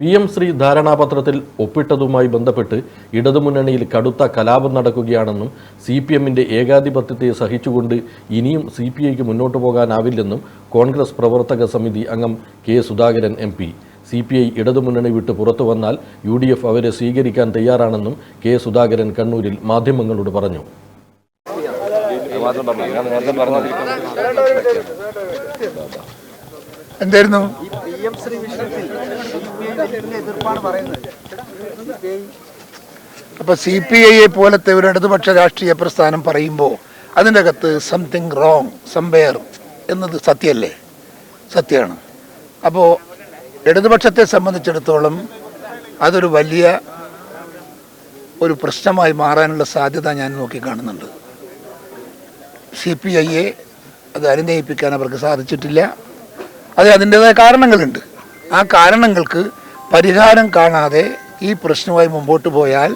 PM Shri ധാരണാപത്രത്തിൽ ഒപ്പിട്ടതുമായി ബന്ധപ്പെട്ട് ഇടതുമുന്നണിയിൽ കടുത്ത കലാപം നടക്കുകയാണെന്നും CPMന്റെ ഏകാധിപത്യത്തെ സഹിച്ചുകൊണ്ട് ഇനിയും CPIക്ക് മുന്നോട്ടു പോകാനാവില്ലെന്നും കോൺഗ്രസ് പ്രവർത്തക സമിതി അംഗം കെ സുധാകരൻ MP. CPI ഇടതുമുന്നണി വിട്ട് പുറത്തു വന്നാൽ UDF അവരെ സ്വീകരിക്കാൻ തയ്യാറാണെന്നും കെ സുധാകരൻ കണ്ണൂരിൽ മാധ്യമങ്ങളോട് പറഞ്ഞു. എന്തായിരുന്നു അപ്പോൾ CPIയെ പോലത്തെ ഒരു ഇടതുപക്ഷ രാഷ്ട്രീയ പ്രസ്ഥാനം പറയുമ്പോൾ അതിൻ്റെ അകത്ത് സംതിങ് റോങ് സംവെയർ എന്നത് സത്യമല്ലേ? സത്യമാണ്. അപ്പോൾ ഇടതുപക്ഷത്തെ സംബന്ധിച്ചിടത്തോളം അതൊരു വലിയ ഒരു പ്രശ്നമായി മാറാനുള്ള സാധ്യത ഞാൻ നോക്കിക്കാണുന്നുണ്ട്. CPIയെ അത് അനുനയിപ്പിക്കാൻ അവർക്ക് സാധിച്ചിട്ടില്ല. അത് അതിൻ്റെതായ കാരണങ്ങളുണ്ട്. ആ കാരണങ്ങൾക്ക് പരിഹാരം കാണാതെ ഈ പ്രശ്നവുമായി മുമ്പോട്ട് പോയാൽ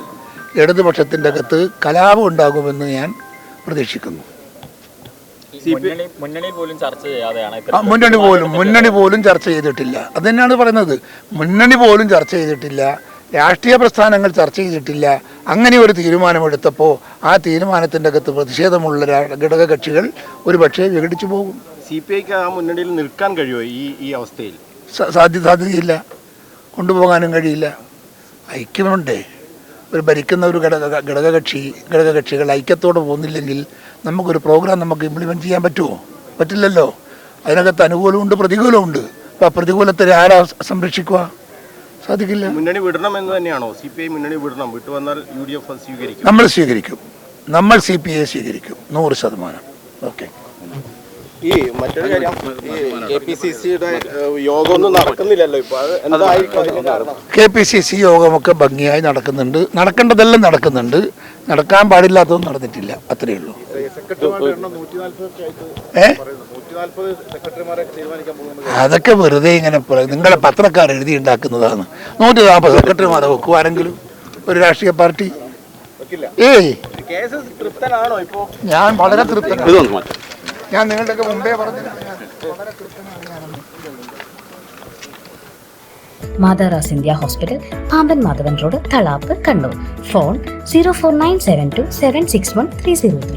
ഇടതുപക്ഷത്തിൻ്റെ അകത്ത് കലാപം ഉണ്ടാകുമെന്ന് ഞാൻ പ്രതീക്ഷിക്കുന്നു. മുന്നണി പോലും ചർച്ച ചെയ്തിട്ടില്ല. അത് തന്നെയാണ് പറയുന്നത്. മുന്നണി പോലും ചർച്ച ചെയ്തിട്ടില്ല, രാഷ്ട്രീയ പ്രസ്ഥാനങ്ങൾ ചർച്ച ചെയ്തിട്ടില്ല. അങ്ങനെ ഒരു തീരുമാനമെടുത്തപ്പോൾ ആ തീരുമാനത്തിൻ്റെ അകത്ത് പ്രതിഷേധമുള്ള ഘടകകക്ഷികൾ ഒരു പക്ഷേ വിഘടിച്ചു പോകും. CPIക്ക് ആ മുന്നണിയിൽ നിൽക്കാൻ കഴിയുമോ ഈ അവസ്ഥയിൽ? സാധ്യതയില്ല, കൊണ്ടുപോകാനും കഴിയില്ല. ഐക്യമുണ്ടേ. ഒരു ഭരിക്കുന്ന ഒരു ഘടകകക്ഷികൾ ഐക്യത്തോടെ പോകുന്നില്ലെങ്കിൽ നമുക്കൊരു പ്രോഗ്രാം നമുക്ക് ഇംപ്ലിമെൻറ്റ് ചെയ്യാൻ പറ്റുമോ? പറ്റില്ലല്ലോ. അതിനകത്ത് അനുകൂലമുണ്ട്, പ്രതികൂലമുണ്ട്. അപ്പോൾ ആ പ്രതികൂലത്തെ ആരാ സംരക്ഷിക്കുക? സാധിക്കില്ല. മുന്നണി വിടണം എന്ന് തന്നെയാണോ? CPI മുന്നണി വിടണം, വിട്ടുവന്നാൽ UDF സ്വീകരിക്കും. നമ്മൾ CPIയെ സ്വീകരിക്കും 100%. ഓക്കെ. ഈ മറ്റൊരു കാര്യം, KPCCയുടെ യോഗമൊന്നും നടക്കുന്നില്ലല്ലോ ഇപ്പോൾ. KPCC യോഗമൊക്കെ ഭംഗിയായി നടക്കുന്നുണ്ട്. നടക്കേണ്ടതെല്ലാം നടക്കുന്നുണ്ട്. നടക്കാൻ പാടില്ലാത്തതൊന്നും നടന്നിട്ടില്ല. അത്രയേ ഉള്ളൂ. അതൊക്കെ വെറുതെ ഇങ്ങനെ നിങ്ങളെ പത്രക്കാർ എഴുതി ഉണ്ടാക്കുന്നതാണ്. 140 സെക്രട്ടറിമാരെ വെക്കുവാരെങ്കിലും ഒരു രാഷ്ട്രീയ പാർട്ടി? ഞാൻ വളരെ തൃപ്തനാണ്. ഞാൻ നിങ്ങളുടെയൊക്കെ മുമ്പേ പറഞ്ഞു. മാതാറാസ് India hospital, Pamban Madhavan road, Thalap, Kannur. Phone 04972 761 303.